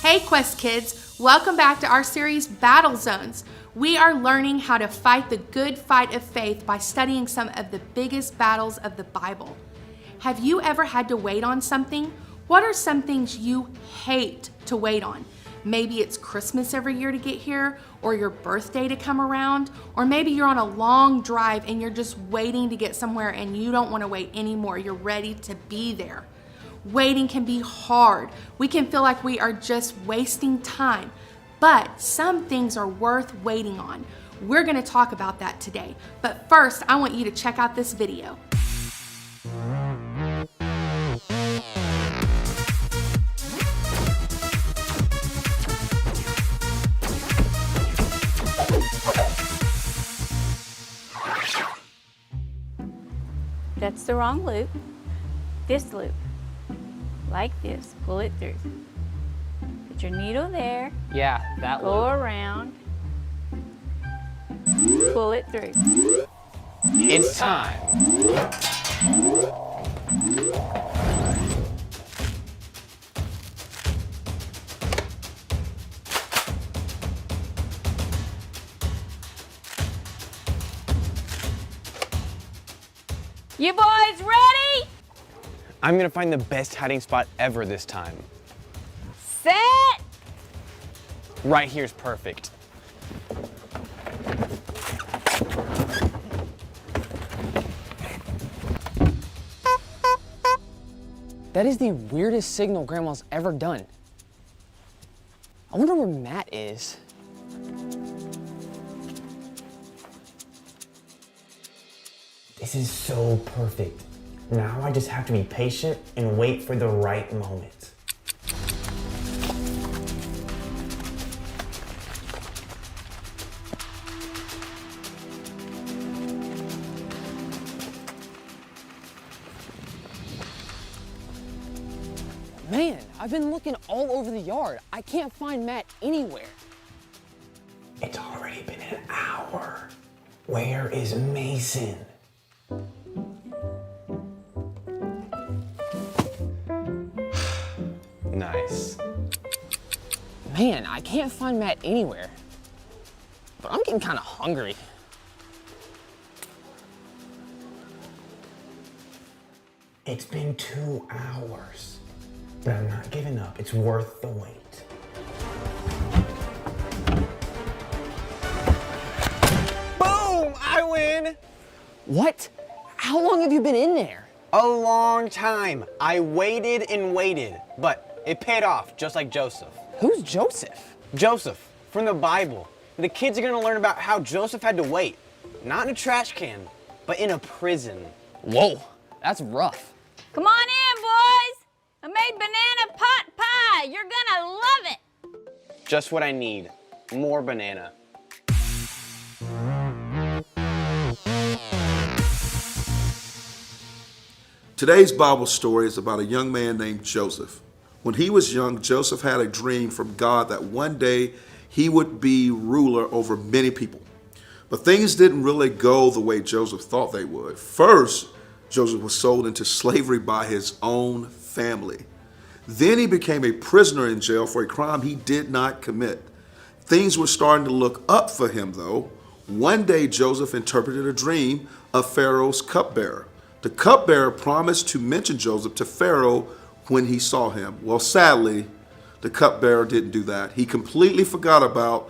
Hey Quest Kids, welcome back to our series Battle Zones. We are learning how to fight the good fight of faith by studying some of the biggest battles of the Bible. Have you ever had to wait on something? What are some things you hate to wait on? Maybe it's Christmas every year to get here, or your birthday to come around, or maybe you're on a long drive and you're just waiting to get somewhere and you don't want to wait anymore. You're ready to be there. Waiting can be hard. We can feel like we are just wasting time, but some things are worth waiting on. We're going to talk about that today. But first, I want you to check out this video. That's the wrong loop. This loop. Like this, pull it through. Put your needle there. Yeah, that Go loop. around. Pull it through. It's time. You boys ready? I'm gonna find the best hiding spot ever this time. Set. Right here's perfect. That is the weirdest signal Grandma's ever done. I wonder where Matt is. This is so perfect. Now I just have to be patient and wait for the right moment. Man, I've been looking all over the yard. I can't find Matt anywhere. It's already been an hour. Where is Mason? Nice. Man, I can't find Matt anywhere. But I'm getting kind of hungry. It's been 2 hours. But I'm not giving up. It's worth the wait. Boom! I win! What? How long have you been in there? A long time. I waited and waited, but it paid off, just like Joseph. Who's Joseph? Joseph, from the Bible. The kids are gonna learn about how Joseph had to wait. Not in a trash can, but in a prison. Whoa, that's rough. Come on in, boys. I made banana pot pie. You're gonna love it. Just what I need. More banana. Today's Bible story is about a young man named Joseph. When he was young, Joseph had a dream from God that one day he would be ruler over many people. But things didn't really go the way Joseph thought they would. First, Joseph was sold into slavery by his own family. Then he became a prisoner in jail for a crime he did not commit. Things were starting to look up for him, though. One day, Joseph interpreted a dream of Pharaoh's cupbearer. The cupbearer promised to mention Joseph to Pharaoh when he saw him. Well, sadly, the cupbearer didn't do that. He completely forgot about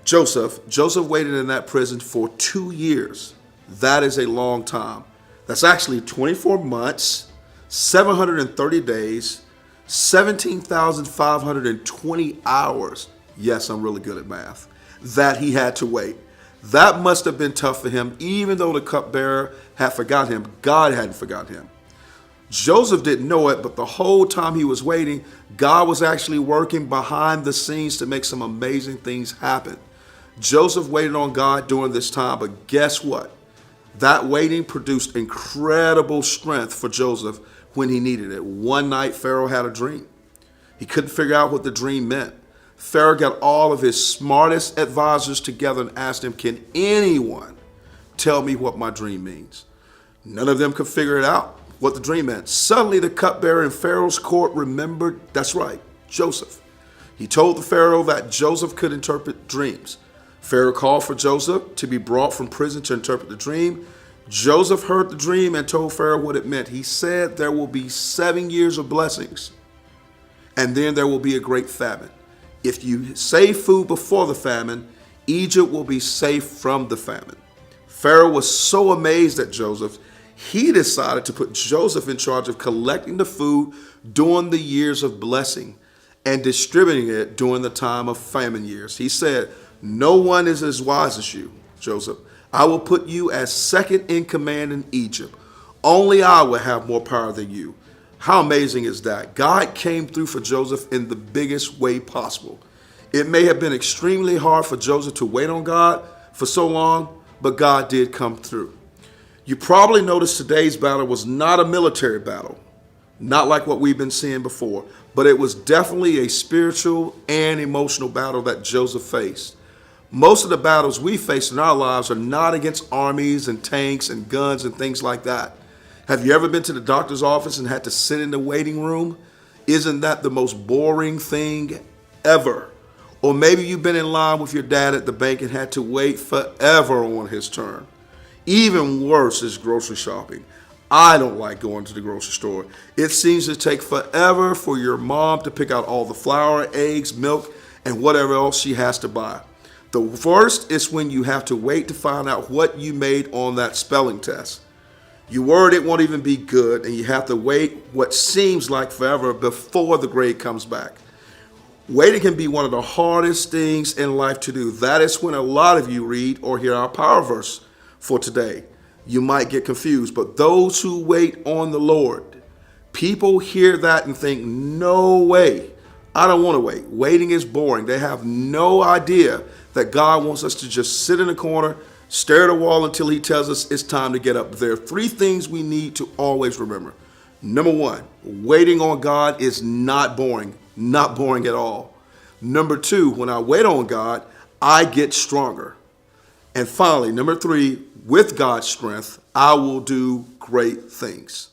Joseph. Joseph waited in that prison for 2 years. That is a long time. That's actually 24 months, 730 days, 17,520 hours. Yes, I'm really good at math. That he had to wait. That must have been tough for him, even though the cupbearer had forgotten him. God hadn't forgotten him. Joseph didn't know it, but the whole time he was waiting, God was actually working behind the scenes to make some amazing things happen. Joseph waited on God during this time, but guess what? That waiting produced incredible strength for Joseph when he needed it. One night, Pharaoh had a dream. He couldn't figure out what the dream meant. Pharaoh got all of his smartest advisors together and asked him, can anyone tell me what my dream means? None of them could figure it out, what the dream meant. Suddenly, the cupbearer in Pharaoh's court remembered, that's right, Joseph. He told the Pharaoh that Joseph could interpret dreams. Pharaoh called for Joseph to be brought from prison to interpret the dream. Joseph heard the dream and told Pharaoh what it meant. He said there will be 7 years of blessings, and then there will be a great famine. If you save food before the famine, Egypt will be safe from the famine. Pharaoh was so amazed at Joseph, he decided to put Joseph in charge of collecting the food during the years of blessing and distributing it during the time of famine years. He said, "No one is as wise as you, Joseph. I will put you as second in command in Egypt. Only I will have more power than you." How amazing is that? God came through for Joseph in the biggest way possible. It may have been extremely hard for Joseph to wait on God for so long, but God did come through. You probably noticed today's battle was not a military battle, not like what we've been seeing before, but it was definitely a spiritual and emotional battle that Joseph faced. Most of the battles we face in our lives are not against armies and tanks and guns and things like that. Have you ever been to the doctor's office and had to sit in the waiting room? Isn't that the most boring thing ever? Or maybe you've been in line with your dad at the bank and had to wait forever on his turn. Even worse is grocery shopping. I don't like going to the grocery store. It seems to take forever for your mom to pick out all the flour, eggs, milk, and whatever else she has to buy. The worst is when you have to wait to find out what you made on that spelling test. You're worried it won't even be good, and you have to wait what seems like forever before the grade comes back. Waiting can be one of the hardest things in life to do. That is when a lot of you read or hear our power verse for today. You might get confused, but those who wait on the Lord, people hear that and think, no way, I don't want to wait. Waiting is boring. They have no idea that God wants us to just sit in a corner, stare at a wall until he tells us it's time to get up. There are 3 things we need to always remember. Number 1, waiting on God is not boring at all. Number 2, when I wait on God, I get stronger. And finally, number 3, with God's strength, I will do great things.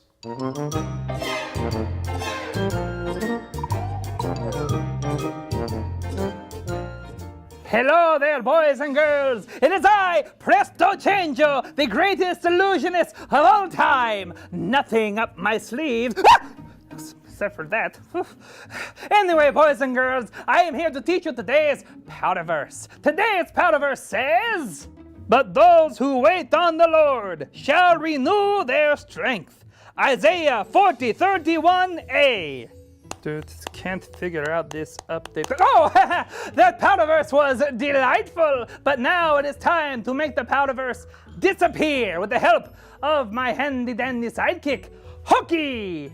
Hello there, boys and girls. It is I, Presto Changio, the greatest illusionist of all time. Nothing up my sleeve. Except for that. Anyway, boys and girls, I am here to teach you today's powder verse. Today's powder verse says, "But those who wait on the Lord shall renew their strength." Isaiah 40:31a. Dude, can't figure out this update. Oh, that powder verse was delightful, but now it is time to make the powder verse disappear with the help of my handy-dandy sidekick, Hokey.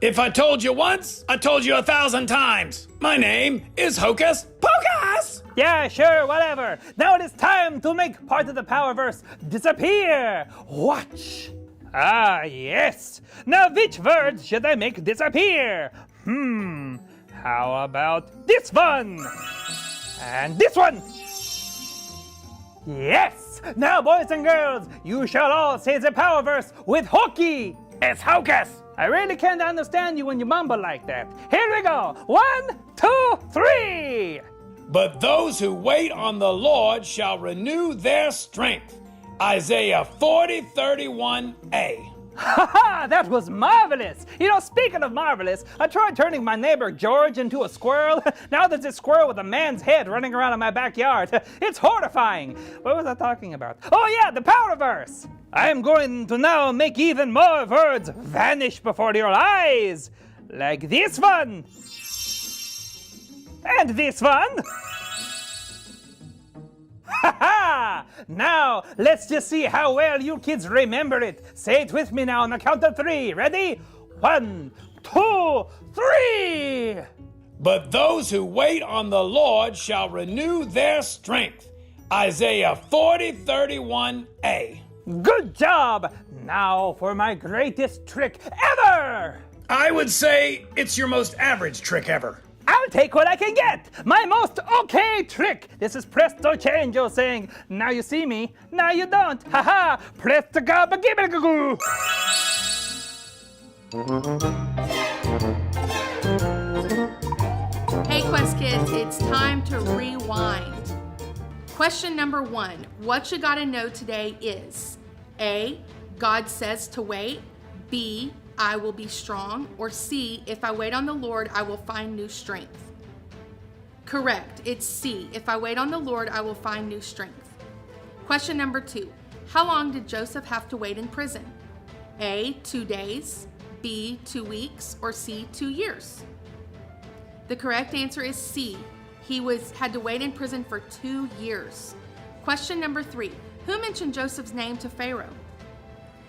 If I told you once, I told you 1,000 times. My name is Hocus Pocus! Yeah, sure, whatever. Now it is time to make part of the power verse disappear. Watch. Ah, yes. Now which words should I make disappear? How about this one? And this one? Yes! Now, boys and girls, you shall all say the power verse with Hokey. It's Hocus. I really can't understand you when you mumble like that. Here we go. 1, 2, 3. But those who wait on the Lord shall renew their strength. Isaiah 40:31a. Ha! That was marvelous! You know, speaking of marvelous, I tried turning my neighbor George into a squirrel. Now there's this squirrel with a man's head running around in my backyard. It's horrifying. What was I talking about? Oh yeah, the power verse! I am going to now make even more words vanish before your eyes. Like this one. And this one. Ha ha! Now, let's just see how well you kids remember it. Say it with me now on the count of 3. Ready? 1, 2, 3! But those who wait on the Lord shall renew their strength. Isaiah 40:31a. Good job! Now for my greatest trick ever! I would say it's your most average trick ever. I'll take what I can get! My most okay trick! This is Presto Changio saying, now you see me, now you don't. Haha! Presto gabba gibbagagoo! Hey Okay, Quest Kids, it's time to rewind. Question number 1. What you gotta know today is A, God says to wait, B, I will be strong, or C, if I wait on the Lord, I will find new strength. Correct, it's C, if I wait on the Lord, I will find new strength. Question number 2. How long did Joseph have to wait in prison? A, 2 days, B, 2 weeks, or C, 2 years? The correct answer is C. He had to wait in prison for 2 years. Question number 3. Who mentioned Joseph's name to Pharaoh?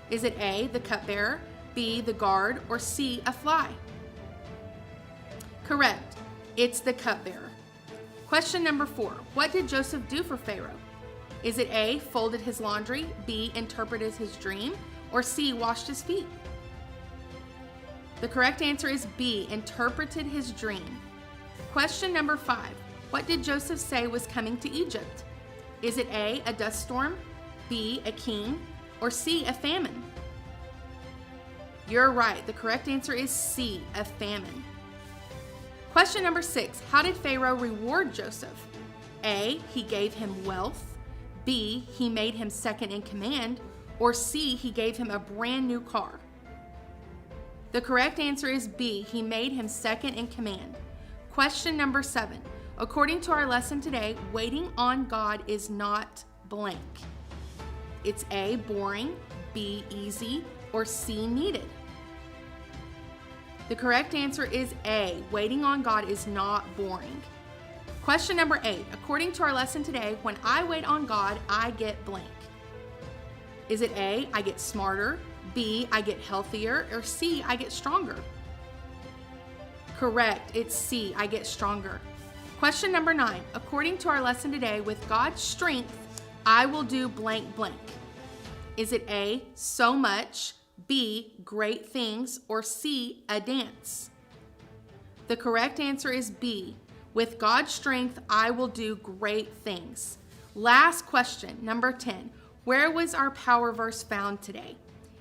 Is it A, the cupbearer, B, the guard, or C, a fly? Correct. It's the cupbearer. Question number 4. What did Joseph do for Pharaoh? Is it A, folded his laundry, B, interpreted his dream, or C, washed his feet? The correct answer is B, interpreted his dream. Question number 5. What did Joseph say was coming to Egypt? Is it A, a dust storm, B, a king, or C, a famine? You're right. The correct answer is C, a famine. Question number 6. How did Pharaoh reward Joseph? A, he gave him wealth, B, he made him second in command, or C, he gave him a brand new car. The correct answer is B, he made him second in command. Question number 7. According to our lesson today, waiting on God is not blank. It's A, boring, B, easy, or C, needed. The correct answer is A, waiting on God is not boring. Question number 8. According to our lesson today, when I wait on God, I get blank. Is it A, I get smarter, B, I get healthier, or C, I get stronger? Correct, it's C, I get stronger. Question number 9. According to our lesson today, with God's strength, I will do blank blank. Is it A, so much, B, great things, or C, a dance? The correct answer is B. With God's strength, I will do great things. Last question, number 10. Where was our power verse found today?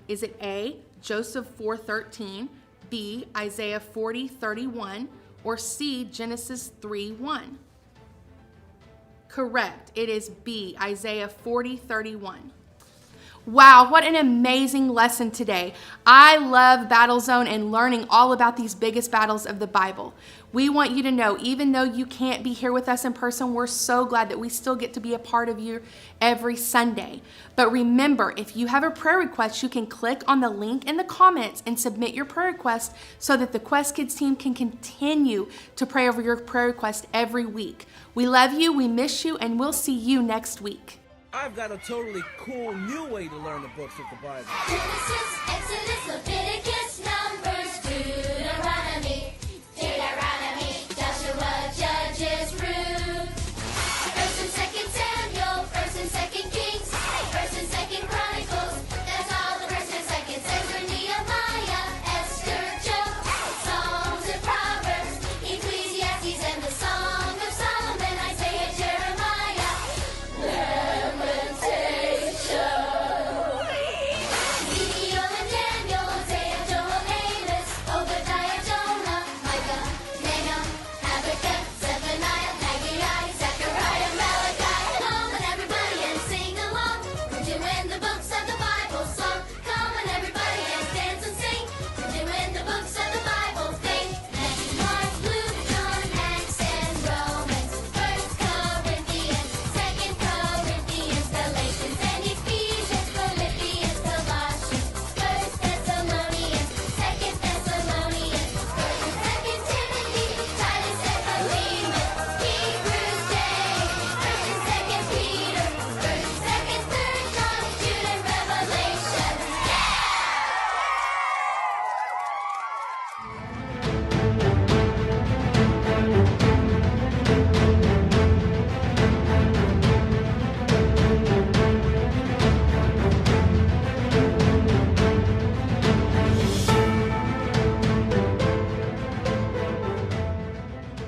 Is it A, Joseph 4:13, B, Isaiah 40:31, or C, Genesis 3:1? Correct. It is B, Isaiah 40:31. Wow, what an amazing lesson today. I love Battle Zone and learning all about these biggest battles of the Bible. We want you to know, even though you can't be here with us in person, we're so glad that we still get to be a part of you every Sunday. But remember, if you have a prayer request, you can click on the link in the comments and submit your prayer request so that the Quest Kids team can continue to pray over your prayer request every week. We love you, we miss you, and we'll see you next week. I've got a totally cool new way to learn the books of the Bible. Genesis, Exodus, Leviticus.